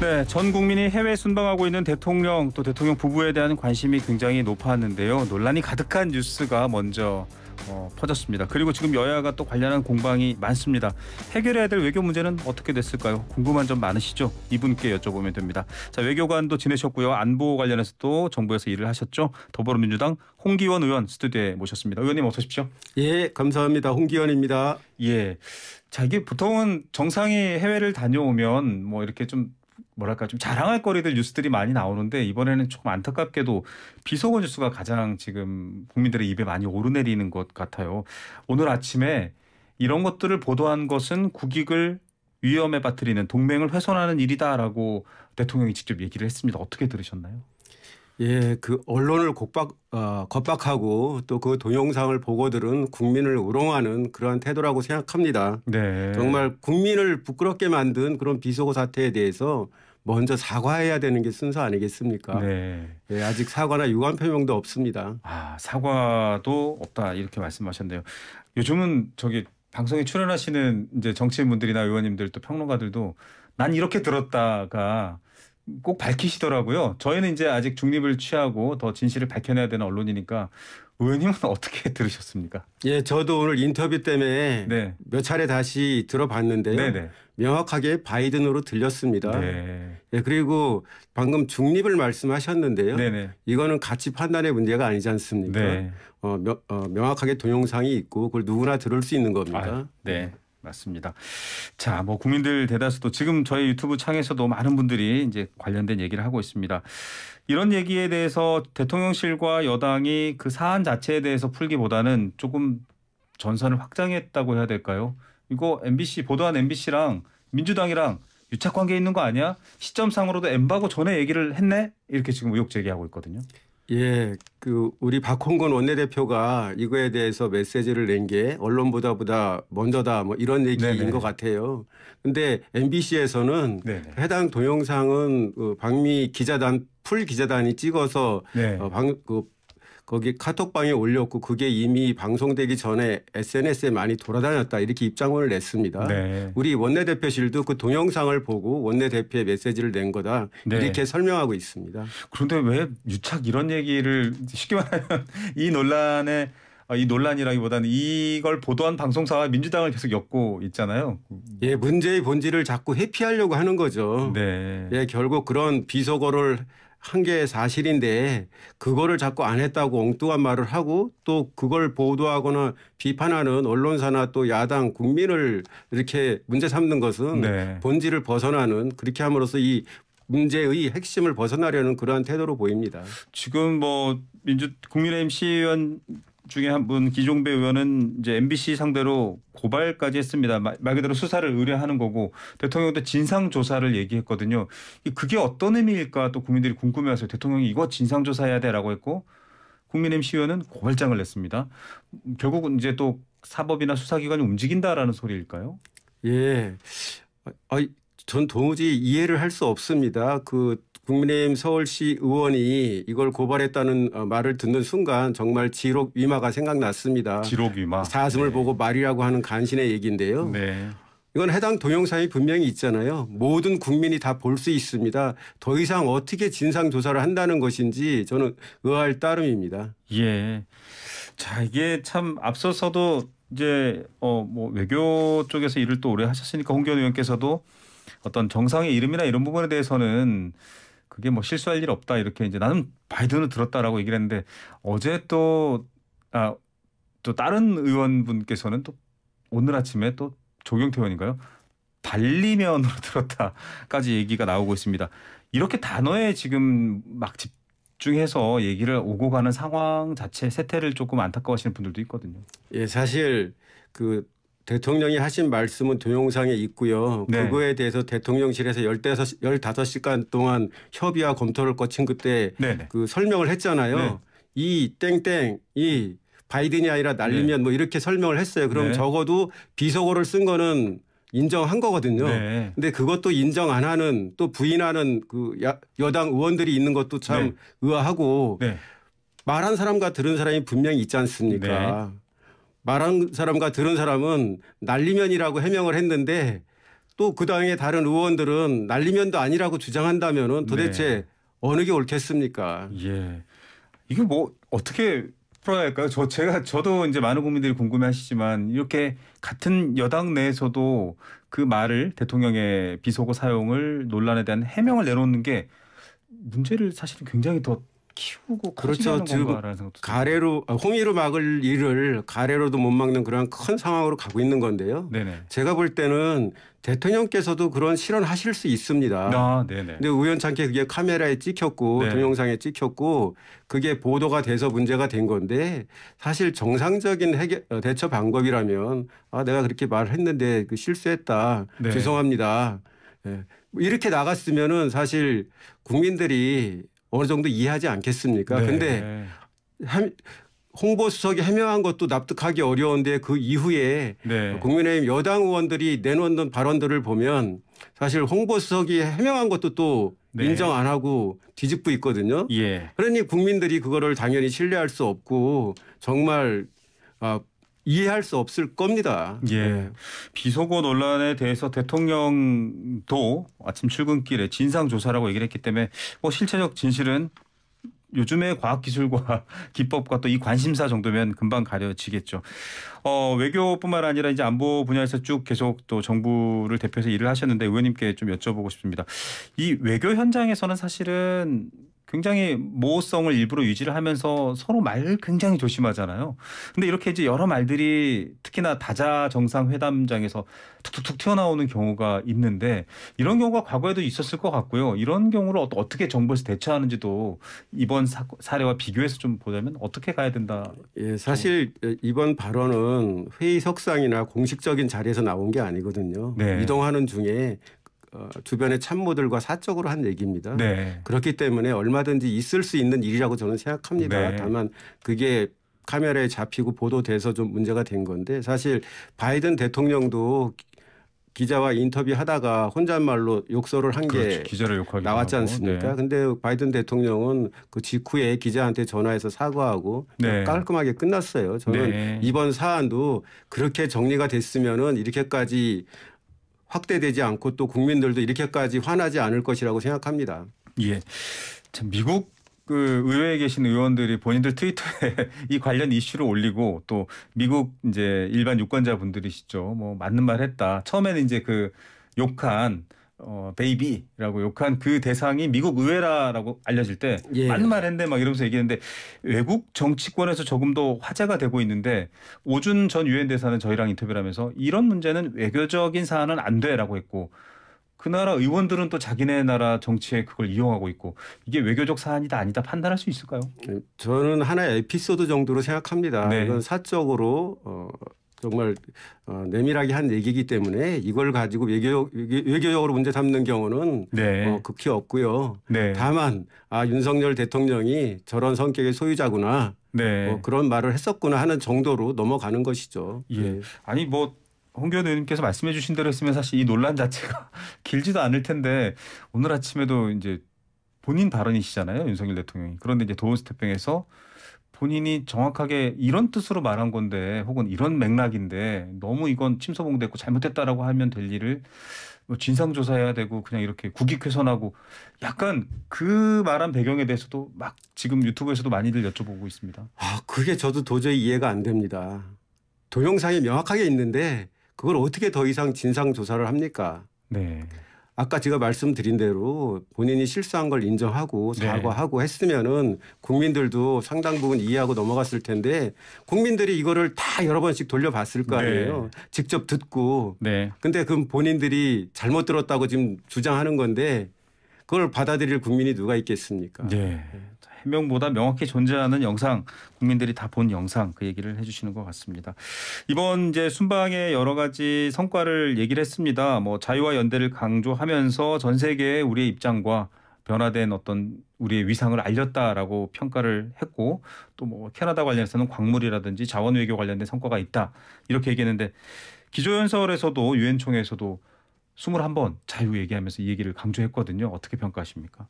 네, 전 국민이 해외 순방하고 있는 대통령 또 대통령 부부에 대한 관심이 굉장히 높았는데요. 논란이 가득한 뉴스가 먼저 퍼졌습니다. 그리고 지금 여야가 또 관련한 공방이 많습니다. 해결해야 될 외교 문제는 어떻게 됐을까요? 궁금한 점 많으시죠? 이분께 여쭤보면 됩니다. 자, 외교관도 지내셨고요. 안보 관련해서도 정부에서 일을 하셨죠. 더불어민주당 홍기원 의원 스튜디오에 모셨습니다. 의원님 어서 오십시오. 예, 감사합니다. 홍기원입니다. 예. 자, 이게 보통은 정상이 해외를 다녀오면 뭐 이렇게 좀 뭐랄까 좀 자랑할 거리들 뉴스들이 많이 나오는데 이번에는 조금 안타깝게도 비속어 뉴스가 가장 지금 국민들의 입에 많이 오르내리는 것 같아요. 오늘 아침에 이런 것들을 보도한 것은 국익을 위험에 빠뜨리는 동맹을 훼손하는 일이다라고 대통령이 직접 얘기를 했습니다. 어떻게 들으셨나요? 예, 그 언론을 겁박하고 또 그 동영상을 보고들은 국민을 우롱하는 그러한 태도라고 생각합니다. 네. 정말 국민을 부끄럽게 만든 그런 비속어 사태에 대해서 먼저 사과해야 되는 게 순서 아니겠습니까? 네. 예, 아직 사과나 유감 표명도 없습니다. 아, 사과도 없다 이렇게 말씀하셨네요. 요즘은 저기 방송에 출연하시는 이제 정치인분들이나 의원님들 또 평론가들도 난 이렇게 들었다가 꼭 밝히시더라고요. 저희는 이제 아직 중립을 취하고 더 진실을 밝혀내야 되는 언론이니까 의원님은 어떻게 들으셨습니까? 예, 저도 오늘 인터뷰 때문에 네. 몇 차례 다시 들어봤는데요. 네네. 명확하게 바이든으로 들렸습니다. 네. 예, 그리고 방금 중립을 말씀하셨는데요. 네네. 이거는 가치 판단의 문제가 아니지 않습니까? 네. 명확하게 동영상이 있고 그걸 누구나 들을 수 있는 겁니다. 아, 네. 맞습니다. 자, 뭐 국민들 대다수도 지금 저희 유튜브 창에서도 많은 분들이 이제 관련된 얘기를 하고 있습니다. 이런 얘기에 대해서 대통령실과 여당이 그 사안 자체에 대해서 풀기보다는 조금 전선을 확장했다고 해야 될까요? 이거 MBC 보도한 MBC랑 민주당이랑 유착 관계에 있는 거 아니야? 시점상으로도 엠바고 전에 얘기를 했네? 이렇게 지금 의혹 제기하고 있거든요. 예, 그 우리 박홍근 원내대표가 이거에 대해서 메시지를 낸 게 언론보다 먼저다 뭐 이런 얘기인 네네. 것 같아요. 근데 MBC에서는 네네. 해당 동영상은 방미 기자단 풀 기자단이 찍어서 네. 거기 카톡방에 올렸고 그게 이미 방송되기 전에 SNS에 많이 돌아다녔다 이렇게 입장문을 냈습니다. 네. 우리 원내대표실도 그 동영상을 보고 원내대표의 메시지를 낸 거다 네. 이렇게 설명하고 있습니다. 그런데 왜 유착 이런 얘기를 쉽게 말하면 이 논란이라기보다는 이걸 보도한 방송사와 민주당을 계속 엮고 있잖아요. 예, 문제의 본질을 자꾸 회피하려고 하는 거죠. 네. 예, 결국 그런 비속어를 한 게 사실인데 그거를 자꾸 안 했다고 엉뚱한 말을 하고 또 그걸 보도하거나 비판하는 언론사나 또 야당 국민을 이렇게 문제 삼는 것은 네. 본질을 벗어나는 그렇게 함으로써 이 문제의 핵심을 벗어나려는 그러한 태도로 보입니다. 지금 뭐 국민의힘 시의원 중에 한 분 기종배 의원은 이제 MBC 상대로 고발까지 했습니다. 말 그대로 수사를 의뢰하는 거고 대통령도 진상 조사를 얘기했거든요. 그게 어떤 의미일까 또 국민들이 궁금해하세요. 대통령이 이거 진상 조사해야 돼라고 했고 국민의힘 시의원은 고발장을 냈습니다. 결국은 이제 또 사법이나 수사기관이 움직인다라는 소리일까요? 예, 전 도무지 이해를 할 수 없습니다. 그 국민의힘 서울시 의원이 이걸 고발했다는 말을 듣는 순간 정말 지록 위마가 생각났습니다. 지록 위마. 사슴을 네. 보고 말이라고 하는 간신의 얘기인데요. 네. 이건 해당 동영상이 분명히 있잖아요. 모든 국민이 다 볼 수 있습니다. 더 이상 어떻게 진상조사를 한다는 것인지 저는 의아할 따름입니다. 예. 자, 이게 참 앞서서도 이제 뭐 외교 쪽에서 일을 또 오래 하셨으니까 홍기원 의원께서도 어떤 정상의 이름이나 이런 부분에 대해서는 그게 뭐 실수할 일 없다 이렇게 이제 나는 바이든을 들었다라고 얘기를 했는데 어제 또 다른 의원분께서는 또 오늘 아침에 또 조경태 의원인가요? 반리면으로 들었다까지 얘기가 나오고 있습니다. 이렇게 단어에 지금 막 집중해서 얘기를 오고 가는 상황 자체 세태를 조금 안타까워하시는 분들도 있거든요. 예, 사실 그 대통령이 하신 말씀은 동영상에 있고요. 네. 그거에 대해서 대통령실에서 15시간 동안 협의와 검토를 거친 그때 네네. 그 설명을 했잖아요. 네. 이 땡땡 이 바이든이 아니라 날리면 네. 뭐 이렇게 설명을 했어요. 그럼 네. 적어도 비속어를 쓴 거는 인정한 거거든요. 네. 근데 그것도 인정 안 하는 또 부인하는 그 여당 의원들이 있는 것도 참 네. 의아하고 네. 말한 사람과 들은 사람이 분명히 있지 않습니까? 네. 말한 사람과 들은 사람은 날리면이라고 해명을 했는데 또 그 당의 다른 의원들은 날리면도 아니라고 주장한다면은 도대체 네. 어느 게 옳겠습니까? 예. 이게 뭐 어떻게 풀어야 할까요? 저도 이제 많은 국민들이 궁금해하시지만 이렇게 같은 여당 내에서도 그 말을 대통령의 비속어 사용을 논란에 대한 해명을 내놓는 게 문제를 사실은 굉장히 더 키우고 커지게 그렇죠. 하는 지금 건가라는 생각도 듭니다. 가래로 홍의로 막을 일을 가래로도 못 막는 그런 큰 상황으로 가고 있는 건데요. 네네. 제가 볼 때는 대통령께서도 그런 실언하실 수 있습니다. 아, 네네. 근데 우연찮게 그게 카메라에 찍혔고 네. 동영상에 찍혔고 그게 보도가 돼서 문제가 된 건데 사실 정상적인 대처 방법이라면 내가 그렇게 말했는데 그 실수했다. 네. 죄송합니다. 예. 이렇게 나갔으면은 사실 국민들이 어느 정도 이해하지 않겠습니까? 네. 근데 홍보수석이 해명한 것도 납득하기 어려운데 그 이후에 네. 국민의힘 여당 의원들이 내놓는 발언들을 보면 사실 홍보수석이 해명한 것도 또 네. 인정 안 하고 뒤집고 있거든요. 예. 그러니 국민들이 그거를 당연히 신뢰할 수 없고 정말 이해할 수 없을 겁니다. 예. 비속어 논란에 대해서 대통령도 아침 출근길에 진상조사라고 얘기를 했기 때문에 뭐 실체적 진실은 요즘의 과학기술과 기법과 또 이 관심사 정도면 금방 가려지겠죠. 외교뿐만 아니라 이제 안보 분야에서 쭉 계속 또 정부를 대표해서 일을 하셨는데 의원님께 좀 여쭤보고 싶습니다. 이 외교 현장에서는 사실은 굉장히 모호성을 일부러 유지를 하면서 서로 말 굉장히 조심하잖아요. 근데 이렇게 이제 여러 말들이 특히나 다자 정상회담장에서 툭툭툭 튀어나오는 경우가 있는데 이런 경우가 과거에도 있었을 것 같고요. 이런 경우를 어떻게 정부에서 대처하는지도 이번 사례와 비교해서 좀 보자면 어떻게 가야 된다. 예, 사실 이번 발언은 회의석상이나 공식적인 자리에서 나온 게 아니거든요. 네. 이동하는 중에 주변의 참모들과 사적으로 한 얘기입니다. 네. 그렇기 때문에 얼마든지 있을 수 있는 일이라고 저는 생각합니다. 네. 다만 그게 카메라에 잡히고 보도돼서 좀 문제가 된 건데 사실 바이든 대통령도 기자와 인터뷰하다가 혼잣말로 욕설을 한 게 그렇죠. 기자를 욕하기도 나왔지 하고. 않습니까? 네. 근데 바이든 대통령은 그 직후에 기자한테 전화해서 사과하고 네. 깔끔하게 끝났어요. 저는 네. 이번 사안도 그렇게 정리가 됐으면은 이렇게까지 확대되지 않고 또 국민들도 이렇게까지 화나지 않을 것이라고 생각합니다. 예. 참 미국 그 의회에 계신 의원들이 본인들 트위터에 이 관련 이슈를 올리고 또 미국 이제 일반 유권자분들이시죠. 뭐 맞는 말 했다. 처음에는 이제 그 욕한 베이비라고 욕한 그 대상이 미국 의회라고 알려질 때 예. 맞는 말 했네 막 이러면서 얘기했는데 외국 정치권에서 조금 더 화제가 되고 있는데 오준 전 유엔 대사는 저희랑 인터뷰를 하면서 이런 문제는 외교적인 사안은 안 돼라고 했고 그 나라 의원들은 또 자기네 나라 정치에 그걸 이용하고 있고 이게 외교적 사안이다 아니다 판단할 수 있을까요? 저는 하나의 에피소드 정도로 생각합니다. 네. 이건 사적으로 정말 내밀하게 한 얘기이기 때문에 이걸 가지고 외교적으로 문제 삼는 경우는 네. 극히 없고요. 네. 다만 윤석열 대통령이 저런 성격의 소유자구나 네. 그런 말을 했었구나 하는 정도로 넘어가는 것이죠. 예. 네. 아니 뭐 홍기현 의원님께서 말씀해 주신 대로 했으면 사실 이 논란 자체가 길지도 않을 텐데 오늘 아침에도 이제 본인 발언이시잖아요. 윤석열 대통령이. 그런데 이제 도어 스태핑에서 본인이 정확하게 이런 뜻으로 말한 건데 혹은 이런 맥락인데 너무 이건 침소봉됐고 잘못됐다라고 하면 될 일을 뭐 진상조사해야 되고 그냥 이렇게 국익훼손하고 약간 그 말한 배경에 대해서도 막 지금 유튜브에서도 많이들 여쭤보고 있습니다. 그게 저도 도저히 이해가 안 됩니다. 동영상이 명확하게 있는데 그걸 어떻게 더 이상 진상 조사를 합니까? 네. 아까 제가 말씀드린 대로 본인이 실수한 걸 인정하고 네. 사과하고 했으면은 국민들도 상당 부분 이해하고 넘어갔을 텐데 국민들이 이거를 다 여러 번씩 돌려봤을 거 아니에요. 네. 직접 듣고. 네. 근데 그럼 본인들이 잘못 들었다고 지금 주장하는 건데 그걸 받아들일 국민이 누가 있겠습니까? 네. 해명보다 명확히 존재하는 영상, 국민들이 다 본 영상 그 얘기를 해주시는 것 같습니다. 이번 이제 순방의 여러 가지 성과를 얘기를 했습니다. 뭐 자유와 연대를 강조하면서 전 세계에 우리의 입장과 변화된 어떤 우리의 위상을 알렸다라고 평가를 했고 또 뭐 캐나다 관련해서는 광물이라든지 자원 외교 관련된 성과가 있다 이렇게 얘기했는데 기조연설에서도 유엔 총회에서도 21번 자유 얘기하면서 이 얘기를 강조했거든요. 어떻게 평가하십니까?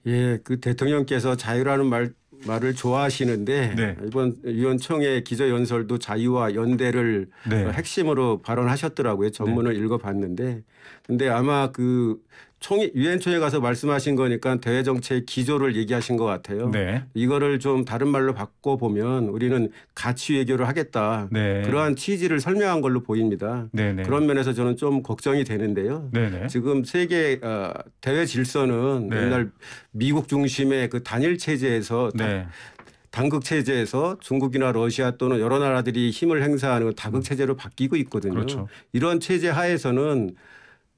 예, 그 대통령께서 자유라는 말 말을 좋아하시는데 네. 이번 위원총회 기조연설도 자유와 연대를 네. 핵심으로 발언하셨더라고요. 전문을 읽어봤는데, 근데 아마 그 유엔총회 가서 말씀하신 거니까 대외 정책 기조를 얘기하신 것 같아요. 네. 이거를 좀 다른 말로 바꿔보면 우리는 가치 외교를 하겠다. 네. 그러한 취지를 설명한 걸로 보입니다. 네네. 그런 면에서 저는 좀 걱정이 되는데요. 네네. 지금 세계 대외 질서는 네. 옛날 미국 중심의 그 단일 체제에서 네. 단극 체제에서 중국이나 러시아 또는 여러 나라들이 힘을 행사하는 다극 체제로 바뀌고 있거든요. 그렇죠. 이런 체제 하에서는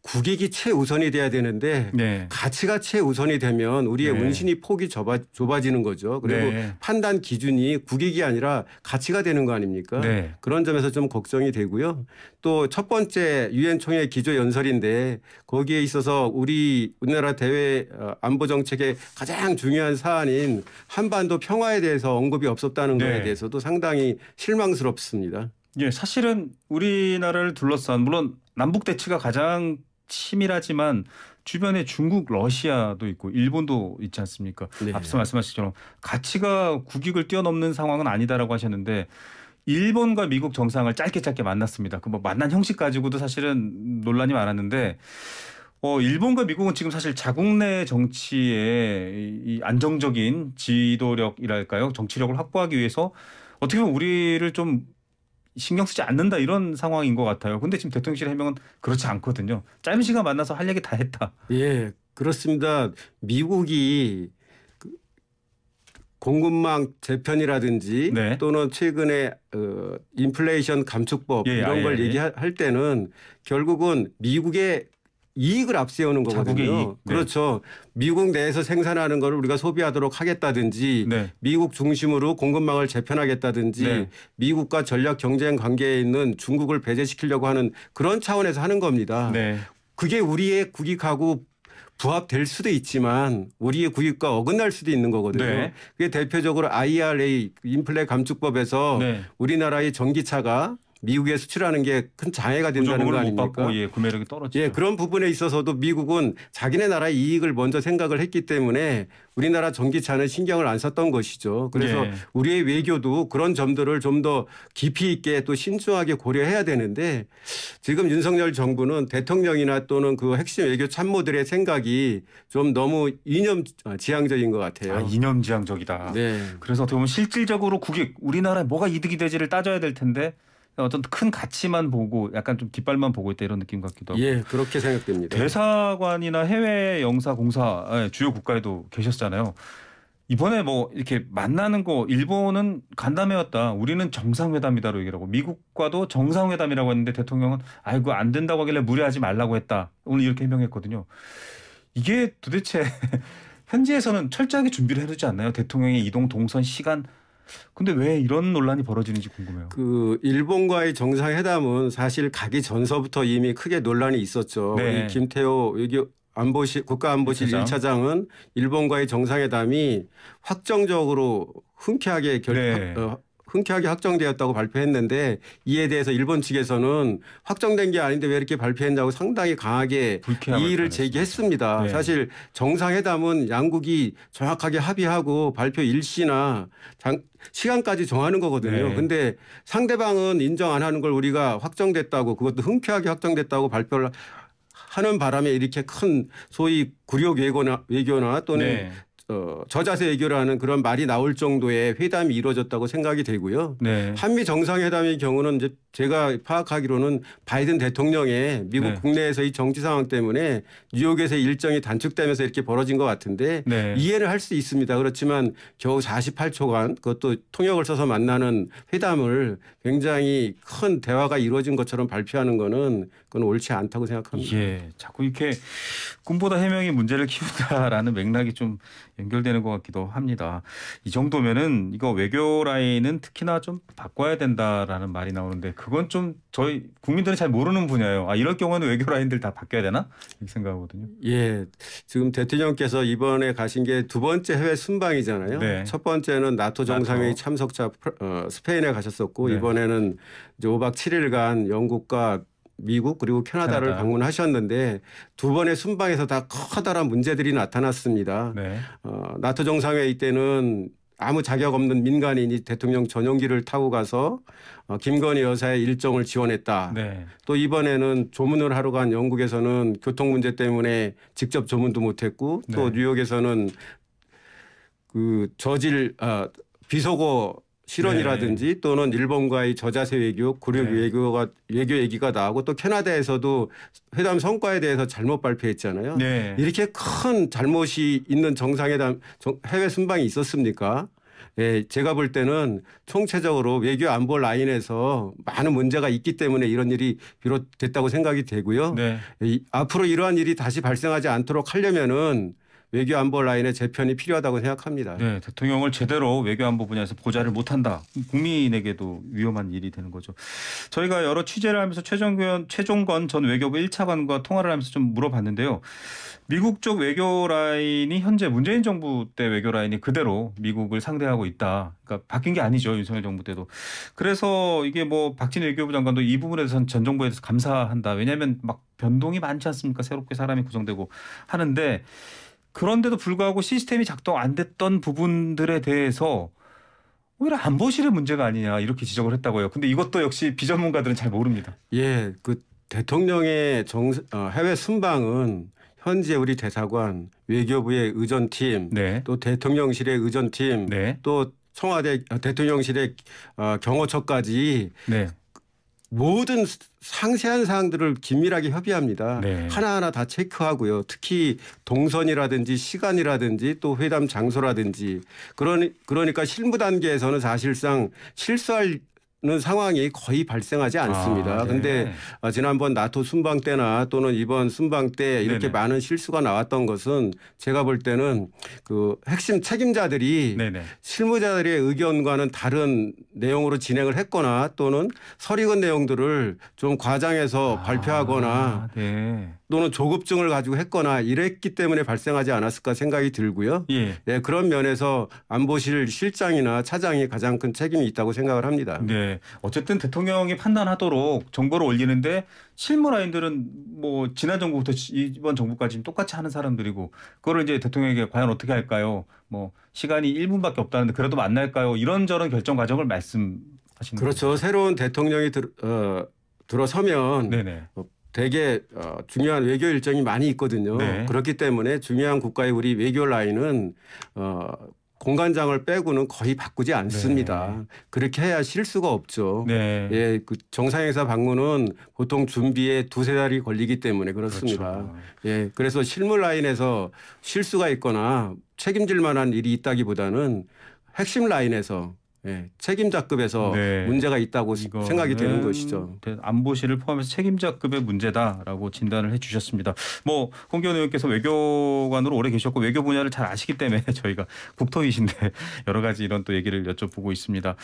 국익이 최우선이 돼야 되는데 네. 가치가 최우선이 되면 우리의 네. 운신이 폭이 좁아지는 거죠. 그리고 네. 판단 기준이 국익이 아니라 가치가 되는 거 아닙니까? 네. 그런 점에서 좀 걱정이 되고요. 또 첫 번째 유엔 총회 기조 연설인데 거기에 있어서 우리나라 대외 안보 정책의 가장 중요한 사안인 한반도 평화에 대해서 언급이 없었다는 네. 것에 대해서도 상당히 실망스럽습니다. 예, 사실은 우리나라를 둘러싼 물론 남북 대치가 가장 치밀하지만 주변에 중국, 러시아도 있고 일본도 있지 않습니까? 네. 앞서 말씀하신 것처럼 가치가 국익을 뛰어넘는 상황은 아니다라고 하셨는데 일본과 미국 정상을 짧게 만났습니다. 그 뭐 만난 형식 가지고도 사실은 논란이 많았는데 일본과 미국은 지금 사실 자국 내 정치의 이 안정적인 지도력이랄까요? 정치력을 확보하기 위해서 어떻게 보면 우리를 좀 신경 쓰지 않는다 이런 상황인 것 같아요. 근데 지금 대통령실 해명은 그렇지 않거든요. 짧은 시간 만나서 할 얘기 다 했다. 예, 그렇습니다. 미국이 공급망 재편이라든지 네. 또는 최근에 인플레이션 감축법 예, 이런 걸 예. 얘기할 때는 결국은 미국의 이익을 앞세우는 자국의 거거든요. 이익. 네. 그렇죠. 미국 내에서 생산하는 걸 우리가 소비하도록 하겠다든지 네. 미국 중심으로 공급망을 재편하겠다든지 네. 미국과 전략 경쟁 관계에 있는 중국을 배제시키려고 하는 그런 차원에서 하는 겁니다. 네. 그게 우리의 국익하고 부합될 수도 있지만 우리의 국익과 어긋날 수도 있는 거거든요. 네. 그게 대표적으로 IRA 인플레 감축법에서 네. 우리나라의 전기차가 미국에 수출하는 게 큰 장애가 된다는 거 보조금을 못 아닙니까? 받고 예, 구매력이 떨어지죠. 예, 그런 부분에 있어서도 미국은 자기네 나라의 이익을 먼저 생각을 했기 때문에 우리나라 전기차는 신경을 안 썼던 것이죠. 그래서 예. 우리의 외교도 그런 점들을 좀 더 깊이 있게 또 신중하게 고려해야 되는데 지금 윤석열 정부는 대통령이나 또는 그 핵심 외교 참모들의 생각이 좀 너무 이념지향적인 것 같아요. 이념지향적이다. 네. 그래서 어떻게 보면 실질적으로 국익 우리나라에 뭐가 이득이 되지를 따져야 될 텐데 어떤 큰 가치만 보고 약간 좀 깃발만 보고 있다 이런 느낌 같기도 하고. 예, 그렇게 생각됩니다. 대사관이나 해외 영사 공사 주요 국가에도 계셨잖아요. 이번에 뭐 이렇게 만나는 거 일본은 간담회였다. 우리는 정상회담이다로 얘기를 하고 미국과도 정상회담이라고 했는데 대통령은 아이고 안 된다고 하길래 무리하지 말라고 했다. 오늘 이렇게 해명했거든요. 이게 도대체 현지에서는 철저하게 준비를 해두지 않나요? 대통령의 이동 동선 시간. 근데 왜 이런 논란이 벌어지는지 궁금해요. 그 일본과의 정상회담은 사실 가기 전서부터 이미 크게 논란이 있었죠. 네. 이 김태호 국가안보실 1차장은 일본과의 정상회담이 확정적으로 흔쾌하게 네. 흔쾌하게 확정되었다고 발표했는데 이에 대해서 일본 측에서는 확정된 게 아닌데 왜 이렇게 발표했냐고 상당히 강하게 불쾌함을 이의를 표현했습니다. 제기했습니다. 네. 사실 정상회담은 양국이 정확하게 합의하고 발표 일시나 시간까지 정하는 거거든요. 네. 근데 상대방은 인정 안 하는 걸 우리가 확정됐다고 그것도 흔쾌하게 확정됐다고 발표를 하는 바람에 이렇게 큰 소위 굴욕 외교나 또는 네. 저자세 외교라는 그런 말이 나올 정도의 회담이 이루어졌다고 생각이 되고요. 네. 한미 정상회담의 경우는 이제 제가 파악하기로는 바이든 대통령의 미국 네. 국내에서의 정치 상황 때문에 뉴욕에서의 일정이 단축되면서 이렇게 벌어진 것 같은데 네. 이해를 할 수 있습니다. 그렇지만 겨우 48초간 그것도 통역을 써서 만나는 회담을 굉장히 큰 대화가 이루어진 것처럼 발표하는 거는 그건 옳지 않다고 생각합니다. 예, 자꾸 이렇게 꿈보다 해명이 문제를 키운다라는 맥락이 좀 연결되는 것 같기도 합니다. 이 정도면은 이거 외교 라인은 특히나 좀 바꿔야 된다라는 말이 나오는데 그건 좀 저희 국민들은 잘 모르는 분야예요. 아, 이럴 경우는 외교 라인들 다 바뀌어야 되나? 이렇게 생각하거든요. 예, 지금 대통령께서 이번에 가신 게 두 번째 해외 순방이잖아요. 네. 첫 번째는 나토 정상회의 참석자 스페인에 가셨었고 네. 이번에는 이제 5박 7일간 영국과 미국 그리고 캐나다를 캐나다. 방문하셨는데 두 번의 순방에서 다 커다란 문제들이 나타났습니다. 네. 나토 정상회의 때는 아무 자격 없는 민간인이 대통령 전용기를 타고 가서 김건희 여사의 일정을 지원했다. 네. 또 이번에는 조문을 하러 간 영국에서는 교통 문제 때문에 직접 조문도 못했고 또 네. 뉴욕에서는 그 비속어 실언이라든지 또는 일본과의 저자세 외교, 구력 네. 외교 얘기가 나오고 또 캐나다에서도 회담 성과에 대해서 잘못 발표했잖아요. 네. 이렇게 큰 잘못이 있는 정상회담 해외 순방이 있었습니까? 예, 제가 볼 때는 총체적으로 외교 안보 라인에서 많은 문제가 있기 때문에 이런 일이 비롯됐다고 생각이 되고요. 네. 앞으로 이러한 일이 다시 발생하지 않도록 하려면은 외교 안보 라인의 재편이 필요하다고 생각합니다. 네, 대통령을 제대로 외교안보 분야에서 보좌를 못한다. 국민에게도 위험한 일이 되는 거죠. 저희가 여러 취재를 하면서 최종건 전 외교부 1차관과 통화를 하면서 좀 물어봤는데요. 미국 쪽 외교 라인이 현재 문재인 정부 때 외교 라인이 그대로 미국을 상대하고 있다. 그러니까 바뀐 게 아니죠. 윤석열 정부 때도. 그래서 이게 뭐 박진 외교부 장관도 이 부분에 대해서는 전 정부에 대해서 감사한다. 왜냐하면 막 변동이 많지 않습니까? 새롭게 사람이 구성되고 하는데 그런데도 불구하고 시스템이 작동 안 됐던 부분들에 대해서 오히려 안보실의 문제가 아니냐 이렇게 지적을 했다고요. 근데 이것도 역시 비전문가들은 잘 모릅니다. 예, 그 대통령의 해외 순방은 현재 우리 대사관, 외교부의 의전팀, 네. 또 대통령실의 의전팀, 네. 또 청와대 대통령실의 경호처까지 네. 모든 상세한 사항들을 긴밀하게 협의합니다. 네. 하나하나 다 체크하고요. 특히 동선이라든지 시간이라든지 또 회담 장소라든지 그러니까 실무 단계에서는 사실상 실수할 상황이 거의 발생하지 않습니다. 그런데 지난번 나토 순방 때나 또는 이번 순방 때 이렇게 네네. 많은 실수가 나왔던 것은 제가 볼 때는 그 핵심 책임자들이 네네. 실무자들의 의견과는 다른 내용으로 진행을 했거나 또는 설익은 내용들을 좀 과장해서 발표하거나 네. 또는 조급증을 가지고 했거나 이랬기 때문에 발생하지 않았을까 생각이 들고요. 예. 네, 그런 면에서 안보실 실장이나 차장이 가장 큰 책임이 있다고 생각을 합니다. 네. 어쨌든 대통령이 판단하도록 정보를 올리는데 실무 라인들은 뭐 지난 정부부터 이번 정부까지 똑같이 하는 사람들이고 그거를 이제 대통령에게 과연 어떻게 할까요? 뭐 시간이 1분밖에 없다는데 그래도 만날까요? 이런저런 결정 과정을 말씀하시는 그렇죠. 거죠. 새로운 대통령이 들어서면 네네. 되게 중요한 외교 일정이 많이 있거든요. 네. 그렇기 때문에 중요한 국가의 우리 외교 라인은 공관장을 빼고는 거의 바꾸지 않습니다. 네. 그렇게 해야 실수가 없죠. 네. 예, 그 정상회사 방문은 보통 준비에 두세 달이 걸리기 때문에 그렇습니다. 그렇죠. 예, 그래서 실무 라인에서 실수가 있거나 책임질 만한 일이 있다기보다는 핵심 라인에서 책임자급에서 네. 문제가 있다고 생각이 되는 이거는 것이죠. 안보실을 포함해서 책임자급의 문제다라고 진단을 해주셨습니다. 뭐 홍기현 의원께서 외교관으로 오래 계셨고 외교 분야를 잘 아시기 때문에 저희가 국토위신데 여러 가지 이런 또 얘기를 여쭤보고 있습니다.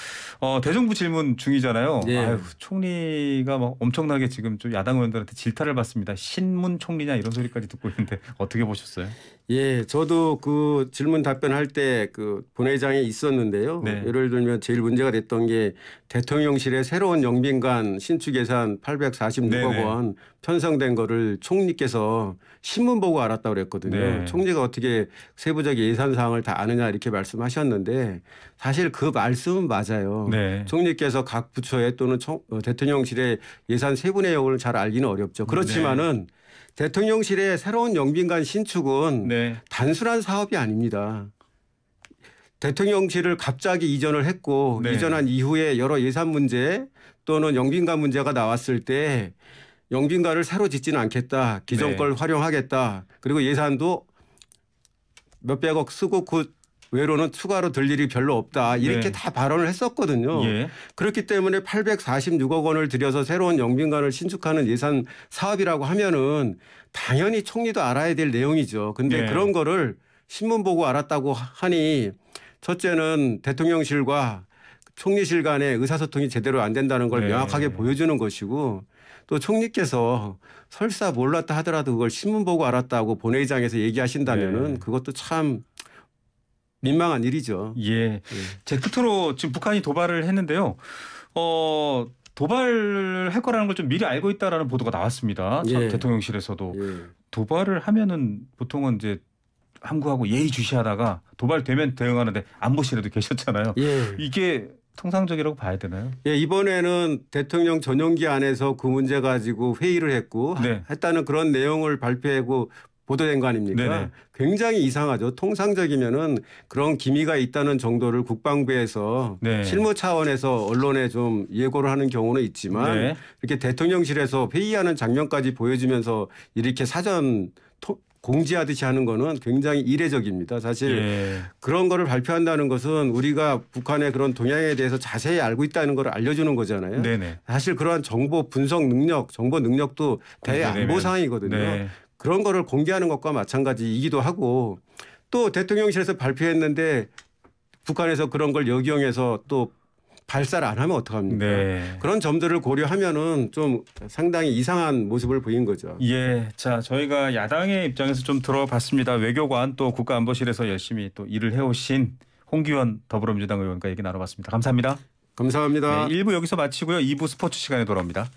대정부 질문 중이잖아요. 예. 아유, 총리가 막 엄청나게 지금 좀 야당 의원들한테 질타를 받습니다. 신문 총리냐 이런 소리까지 듣고 있는데 어떻게 보셨어요? 예, 저도 그 질문 답변할 때 그 본회의장에 있었는데요. 네. 예를 들면 제일 문제가 됐던 게 대통령실의 새로운 영빈관 신축 예산 846억 네네. 원 편성된 거를 총리께서 신문 보고 알았다고 그랬거든요. 네. 총리가 어떻게 세부적 예산 사항을 다 아느냐 이렇게 말씀하셨는데 사실 그 말씀은 맞아요. 네. 총리께서 각 부처에 또는 대통령실의 예산 세부 내용을 잘 알기는 어렵죠. 그렇지만은 대통령실의 새로운 영빈관 신축은 네. 단순한 사업이 아닙니다. 대통령실을 갑자기 이전을 했고 네. 이전한 이후에 여러 예산 문제 또는 영빈관 문제가 나왔을 때 영빈관을 새로 짓지는 않겠다. 기존 네. 걸 활용하겠다. 그리고 예산도 몇백억 쓰고 그 외로는 추가로 들 일이 별로 없다. 이렇게 네. 다 발언을 했었거든요. 예. 그렇기 때문에 846억 원을 들여서 새로운 영빈관을 신축하는 예산 사업이라고 하면은 당연히 총리도 알아야 될 내용이죠. 근데 네. 그런 거를 신문 보고 알았다고 하니 첫째는 대통령실과 총리실 간의 의사소통이 제대로 안 된다는 걸 네. 명확하게 보여주는 것이고 또 총리께서 설사 몰랐다 하더라도 그걸 신문 보고 알았다고 본회의장에서 얘기하신다면은 네. 그것도 참 민망한 일이죠. 예. 제 끝으로 지금 북한이 도발을 했는데요. 도발을 할 거라는 걸 좀 미리 알고 있다라는 보도가 나왔습니다. 예. 대통령실에서도 예. 도발을 하면은 보통은 이제 함구하고 예의주시하다가 도발되면 대응하는데 안보실에도 계셨잖아요. 예. 이게 통상적이라고 봐야 되나요? 예, 이번에는 대통령 전용기 안에서 그 문제 가지고 회의를 했고 네. 했다는 그런 내용을 발표하고 보도된 거 아닙니까? 네네. 굉장히 이상하죠. 통상적이면은 그런 기미가 있다는 정도를 국방부에서 네. 실무 차원에서 언론에 좀 예고를 하는 경우는 있지만 네. 이렇게 대통령실에서 회의하는 장면까지 보여주면서 이렇게 사전 공지하듯이 하는 거는 굉장히 이례적입니다. 사실 예. 그런 거를 발표한다는 것은 우리가 북한의 그런 동향에 대해서 자세히 알고 있다는 걸 알려주는 거잖아요. 네네. 사실 그러한 정보 분석 능력, 정보 능력도 대안보 사항이거든요. 네. 그런 거를 공개하는 것과 마찬가지이기도 하고 또 대통령실에서 발표했는데 북한에서 그런 걸 역이용해서 또 발사를 안 하면 어떡합니까? 네. 그런 점들을 고려하면은 좀 상당히 이상한 모습을 보인 거죠. 예. 자, 저희가 야당의 입장에서 좀 들어봤습니다. 외교관 또 국가안보실에서 열심히 또 일을 해오신 홍기원 더불어민주당 의원과 얘기 나눠봤습니다. 감사합니다. 감사합니다. 네, 1부 여기서 마치고요. 2부 스포츠 시간에 돌아옵니다.